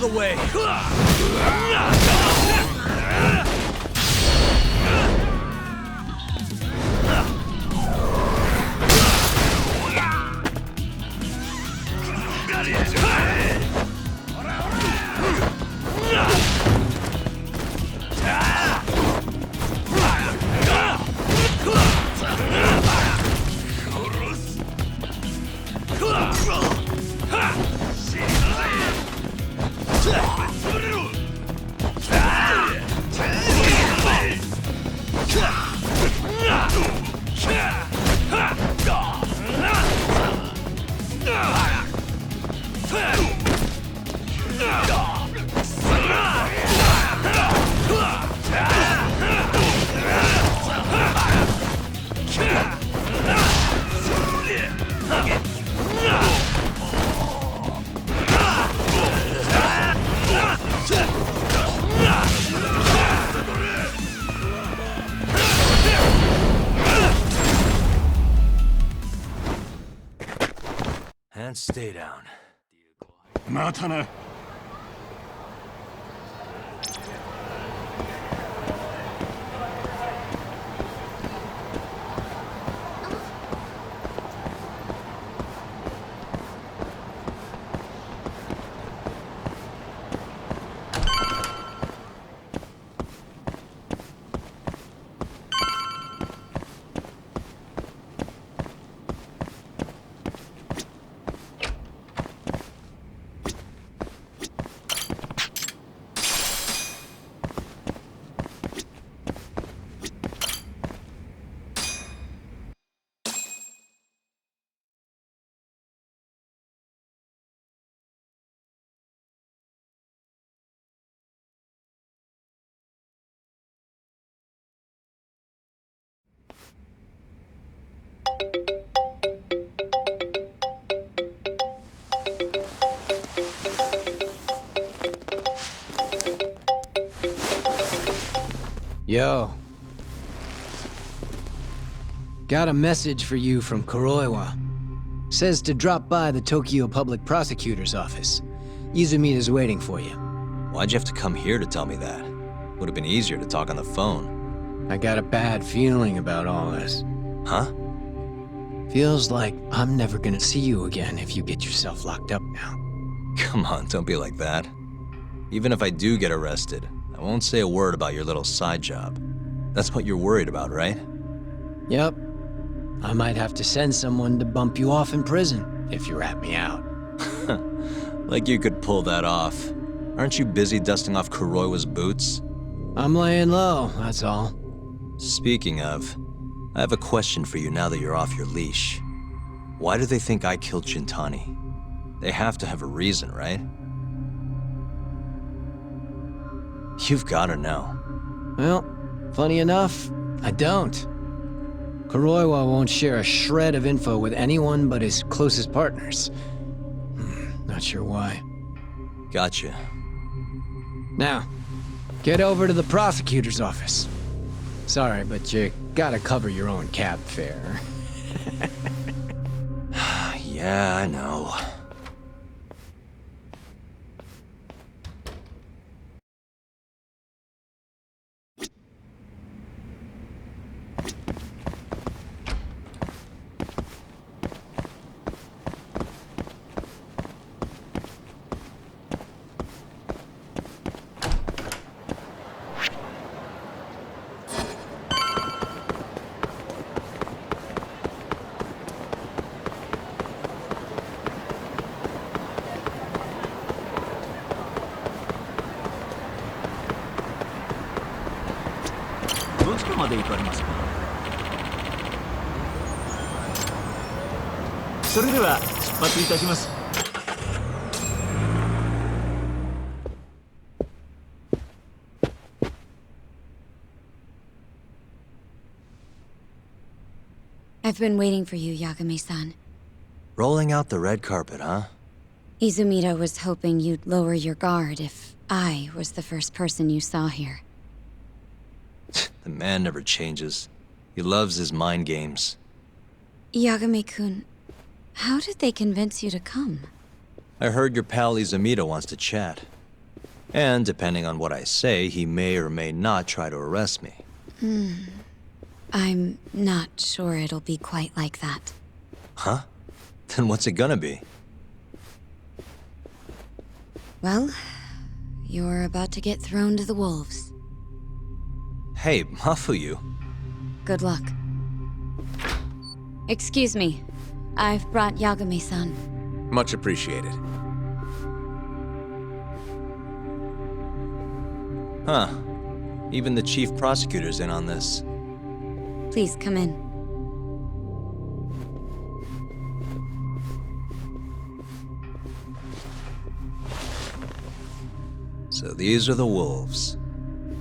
the way! And stay down. またな。Yo. Got a message for you from Kuroiwa. Says to drop by the Tokyo Public Prosecutor's office. Izumita's waiting for you. Why'd you have to come here to tell me that? Would have been easier to talk on the phone. I got a bad feeling about all this. Huh? Feels like I'm never gonna see you again if you get yourself locked up now. Come on, don't be like that. Even if I do get arrested, I won't say a word about your little side job. That's what you're worried about, right? Yep. I might have to send someone to bump you off in prison if you rat me out. Like you could pull that off. Aren't you busy dusting off Kuroiwa's boots? I'm laying low, that's all. Speaking of, I have a question for you now that you're off your leash. Why do they think I killed Shintani? They have to have a reason, right? You've gotta know. Well, funny enough, I don't. Kuroiwa won't share a shred of info with anyone but his closest partners. Not sure why. Gotcha. Now, get over to the prosecutor's office. Sorry, but you gotta cover your own cab fare. Yeah, I know. I've been waiting for you, Yagami-san. Rolling out the red carpet, huh? Izumita was hoping you'd lower your guard if I was the first person you saw here. The man never changes. He loves his mind games. Yagami-kun, how did they convince you to come? I heard your pal Izumita wants to chat. And depending on what I say, he may or may not try to arrest me. I'm not sure it'll be quite like that. Huh? Then what's it gonna be? Well, you're about to get thrown to the wolves. Hey, Mafuyu. Good luck. Excuse me. I've brought Yagami-san. Much appreciated. Huh. Even the chief prosecutor's in on this. Please come in. So these are the wolves.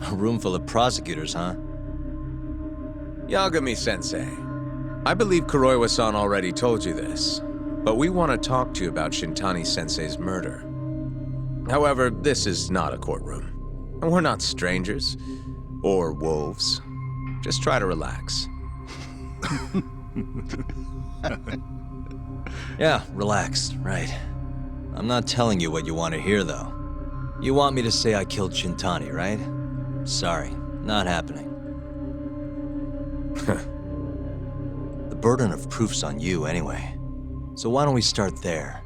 A room full of prosecutors, huh? Yagami-sensei, I believe Kuroiwa-san already told you this, but we want to talk to you about Shintani-sensei's murder. However, this is not a courtroom. And we're not strangers. Or wolves. Just try to relax. Yeah, relax, right. I'm not telling you what you want to hear, though. You want me to say I killed Shintani, right? Sorry, not happening. The burden of proof's on you anyway. So why don't we start there?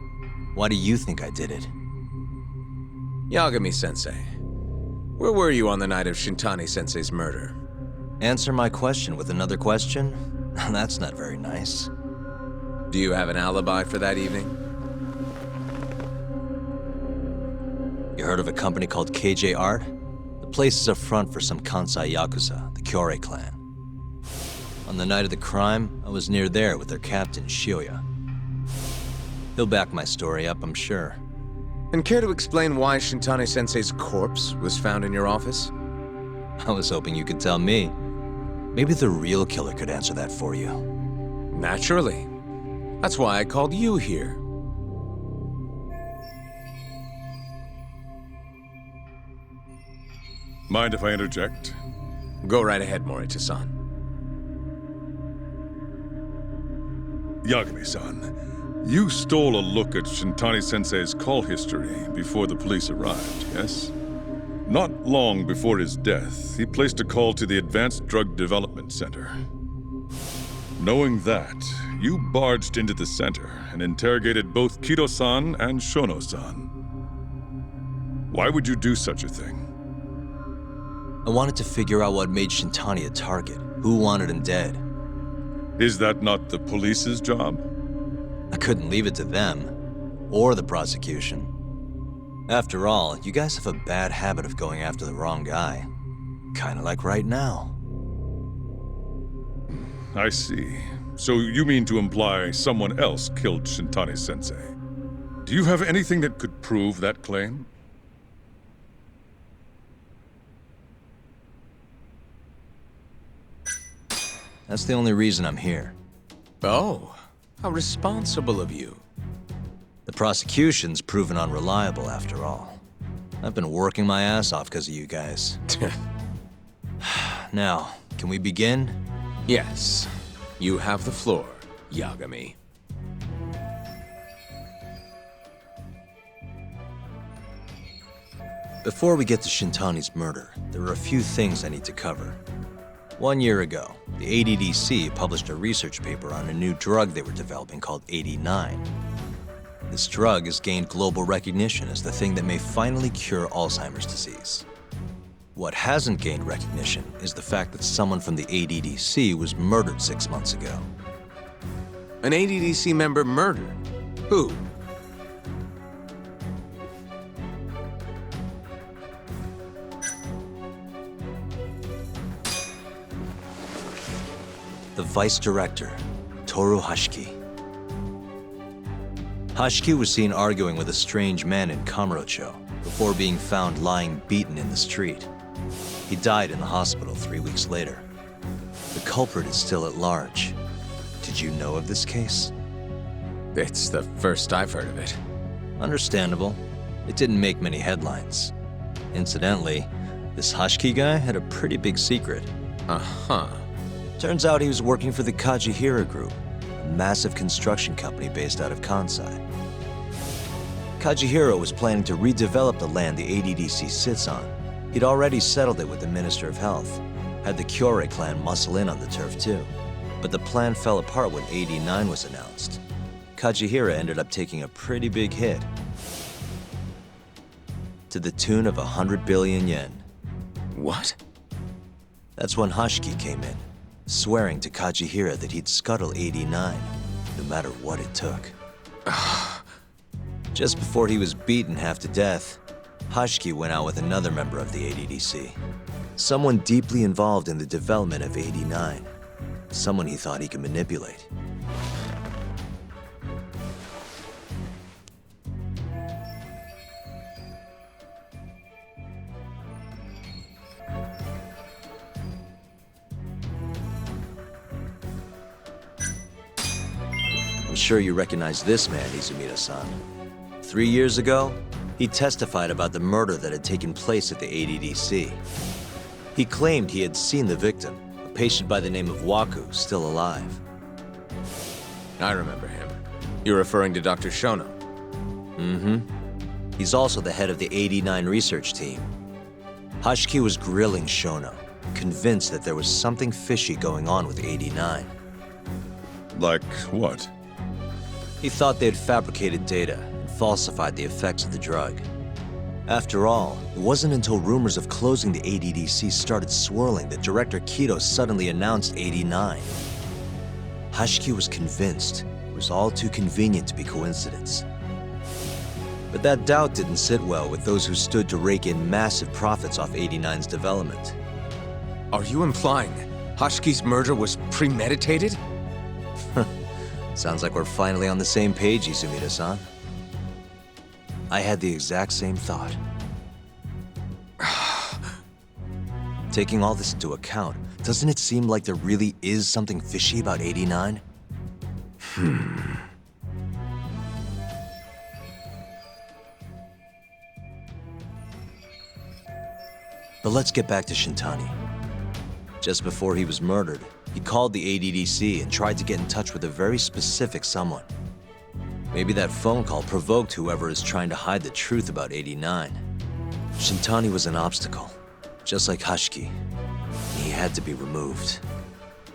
Why do you think I did it? Yagami-sensei, where were you on the night of Shintani-sensei's murder? Answer my question with another question? That's not very nice. Do you have an alibi for that evening? You heard of a company called KJ Art? The place is a front for some Kansai Yakuza, the Kyorei clan. On the night of the crime, I was near there with their captain, Shioya. He'll back my story up, I'm sure. And care to explain why Shintani-sensei's corpse was found in your office? I was hoping you could tell me. Maybe the real killer could answer that for you. Naturally. That's why I called you here. Mind if I interject? Go right ahead, Morita-san. Yagami-san, you stole a look at Shintani-sensei's call history before the police arrived, yes? Not long before his death, he placed a call to the Advanced Drug Development Center. Knowing that, you barged into the center and interrogated both Kido-san and Shono-san. Why would you do such a thing? I wanted to figure out what made Shintani a target, who wanted him dead. Is that not the police's job? I couldn't leave it to them, or the prosecution. After all, you guys have a bad habit of going after the wrong guy. Kinda like right now. I see. So you mean to imply someone else killed Shintani-sensei? Do you have anything that could prove that claim? That's the only reason I'm here. Oh, how responsible of you. The prosecution's proven unreliable after all. I've been working my ass off because of you guys. Now, can we begin? Yes, you have the floor, Yagami. Before we get to Shintani's murder, there are a few things I need to cover. 1 year ago, the ADDC published a research paper on a new drug they were developing called 89. This drug has gained global recognition as the thing that may finally cure Alzheimer's disease. What hasn't gained recognition is the fact that someone from the ADDC was murdered 6 months ago. An ADDC member murdered? Who? The vice director, Toru Hashiki. Hashiki was seen arguing with a strange man in Kamurocho before being found lying beaten in the street. He died in the hospital 3 weeks later. The culprit is still at large. Did you know of this case? It's the first I've heard of it. Understandable. It didn't make many headlines. Incidentally, this Hashiki guy had a pretty big secret. Uh-huh. Turns out he was working for the Kajihira Group, a massive construction company based out of Kansai. Kazuhiro was planning to redevelop the land the ADDC sits on. He'd already settled it with the Minister of Health, had the Kyorei clan muscle in on the turf too. But the plan fell apart when 89 was announced. Kazuhiro ended up taking a pretty big hit, to the tune of 100 billion yen. What? That's when Hashiki came in, swearing to Kazuhiro that he'd scuttle 89, no matter what it took. Just before he was beaten half to death, Hashiki went out with another member of the ADDC. Someone deeply involved in the development of 89. Someone he thought he could manipulate. I'm sure you recognize this man, Izumida-san. 3 years ago, he testified about the murder that had taken place at the ADDC. He claimed he had seen the victim, a patient by the name of Waku, still alive. I remember him. You're referring to Dr. Shono? Mm-hmm. He's also the head of the 89 research team. Hashiki was grilling Shono, convinced that there was something fishy going on with 89. Like what? He thought they'd fabricated data and falsified the effects of the drug. After all, it wasn't until rumors of closing the ADDC started swirling that Director Kido suddenly announced 89. Hashiki was convinced it was all too convenient to be coincidence. But that doubt didn't sit well with those who stood to rake in massive profits off 89's development. Are you implying Hashiki's murder was premeditated? Sounds like we're finally on the same page, Izumida-san. I had the exact same thought. Taking all this into account, doesn't it seem like there really is something fishy about 89? But let's get back to Shintani. Just before he was murdered, he called the ADDC and tried to get in touch with a very specific someone. Maybe that phone call provoked whoever is trying to hide the truth about 89. Shintani was an obstacle, just like Hashiki. He had to be removed.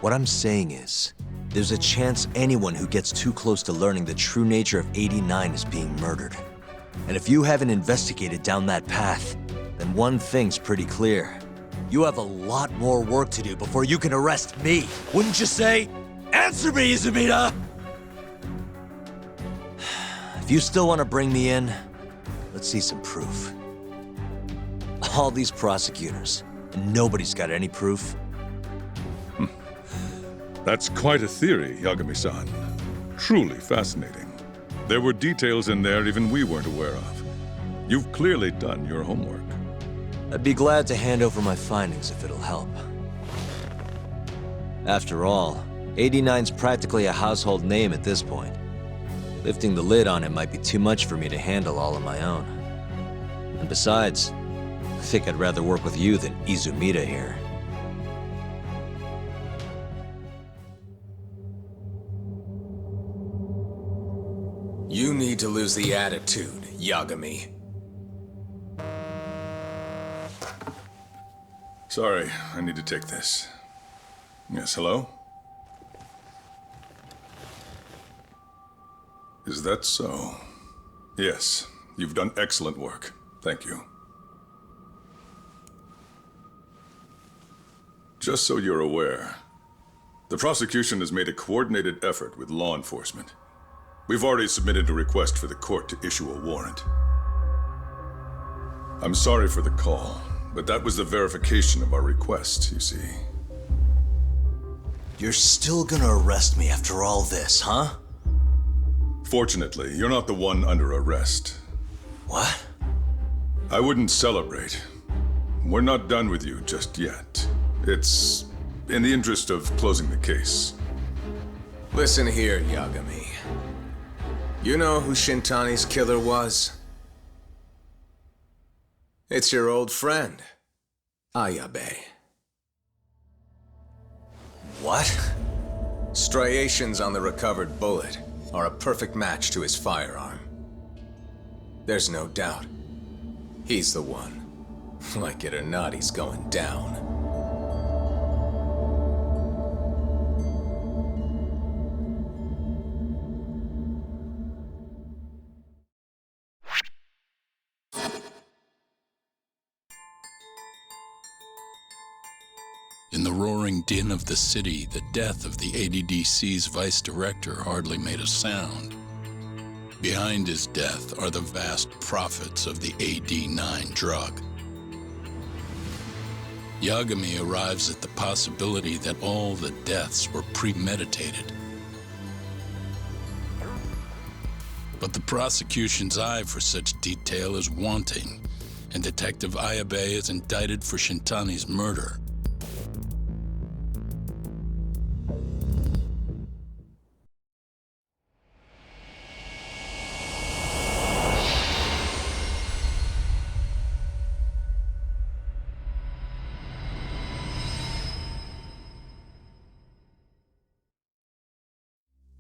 What I'm saying is, there's a chance anyone who gets too close to learning the true nature of 89 is being murdered. And if you haven't investigated down that path, then one thing's pretty clear. You have a lot more work to do before you can arrest me, wouldn't you say? Answer me, Izumida! If you still want to bring me in, let's see some proof. All these prosecutors, and nobody's got any proof. That's quite a theory, Yagami-san. Truly fascinating. There were details in there even we weren't aware of. You've clearly done your homework. I'd be glad to hand over my findings if it'll help. After all, 89's practically a household name at this point. Lifting the lid on it might be too much for me to handle all on my own. And besides, I think I'd rather work with you than Izumida here. You need to lose the attitude, Yagami. Sorry, I need to take this. Yes, hello? Is that so? Yes, you've done excellent work. Thank you. Just so you're aware, the prosecution has made a coordinated effort with law enforcement. We've already submitted a request for the court to issue a warrant. I'm sorry for the call, but that was the verification of our request, you see. You're still gonna arrest me after all this, huh? Fortunately, you're not the one under arrest. What? I wouldn't celebrate. We're not done with you just yet. It's in the interest of closing the case. Listen here, Yagami. You know who Shintani's killer was? It's your old friend, Ayabe. What? Striations on the recovered bullet are a perfect match to his firearm. There's no doubt. He's the one. Like it or not, he's going down. In the roaring din of the city, the death of the ADDC's vice director hardly made a sound. Behind his death are the vast profits of the AD9 drug. Yagami arrives at the possibility that all the deaths were premeditated. But the prosecution's eye for such detail is wanting, and Detective Ayabe is indicted for Shintani's murder.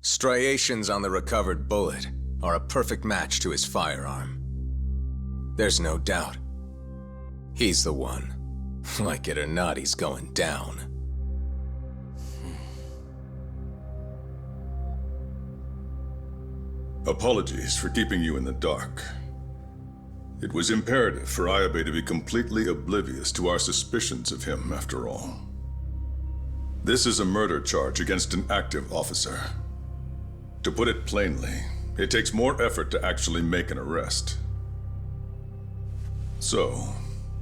Striations on the recovered bullet are a perfect match to his firearm. There's no doubt. He's the one. Like it or not, he's going down. Apologies for keeping you in the dark. It was imperative for Ayabe to be completely oblivious to our suspicions of him, after all. This is a murder charge against an active officer. To put it plainly, it takes more effort to actually make an arrest. So,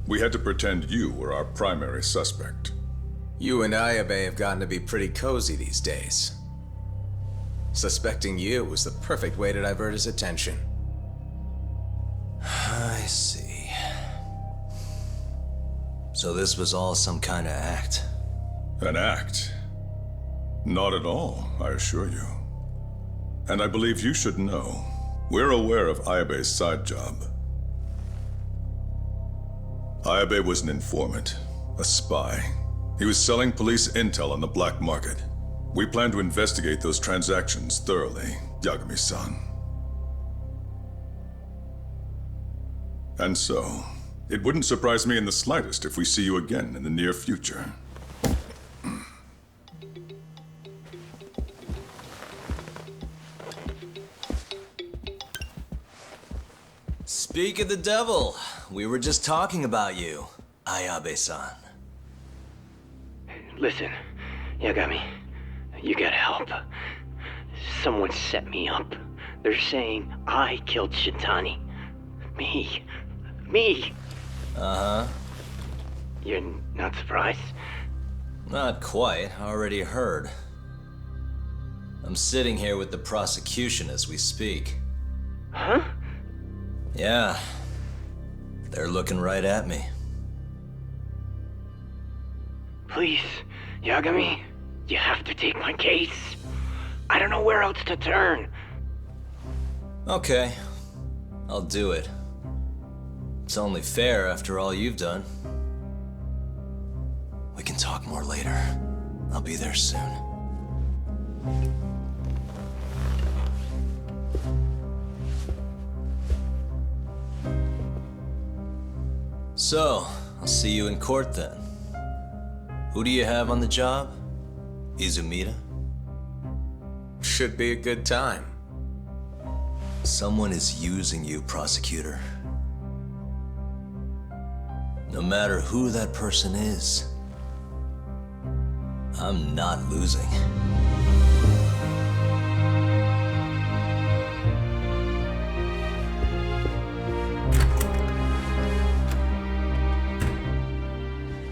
we had to pretend you were our primary suspect. You and Ayabe have gotten to be pretty cozy these days. Suspecting you was the perfect way to divert his attention. I see. So this was all some kind of act. An act? Not at all, I assure you. And I believe you should know, we're aware of Ayabe's side job. Ayabe was an informant, a spy. He was selling police intel on the black market. We plan to investigate those transactions thoroughly, Yagami-san. And so, it wouldn't surprise me in the slightest if we see you again in the near future. Speak of the devil, we were just talking about you, Ayabe-san. Listen, Yagami, you gotta help. Someone set me up. They're saying I killed Shintani. Me. Uh-huh. You're not surprised? Not quite, already heard. I'm sitting here with the prosecution as we speak. Huh? Yeah. They're looking right at me. Please, Yagami, you have to take my case. I don't know where else to turn. Okay. I'll do it. It's only fair after all you've done. We can talk more later. I'll be there soon. So, I'll see you in court then. Who do you have on the job? Izumida? Should be a good time. Someone is using you, prosecutor. No matter who that person is, I'm not losing.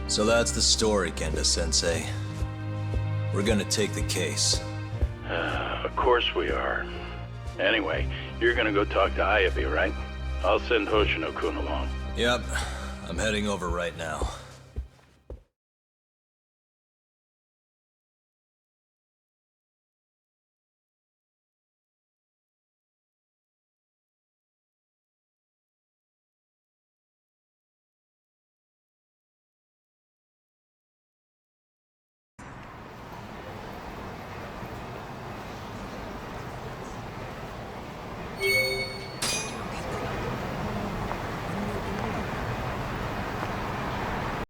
So that's the story, Kenda-sensei. We're gonna take the case. Of course we are. Anyway, you're gonna go talk to Ayabe, right? I'll send Hoshino-kun along. Yep, I'm heading over right now.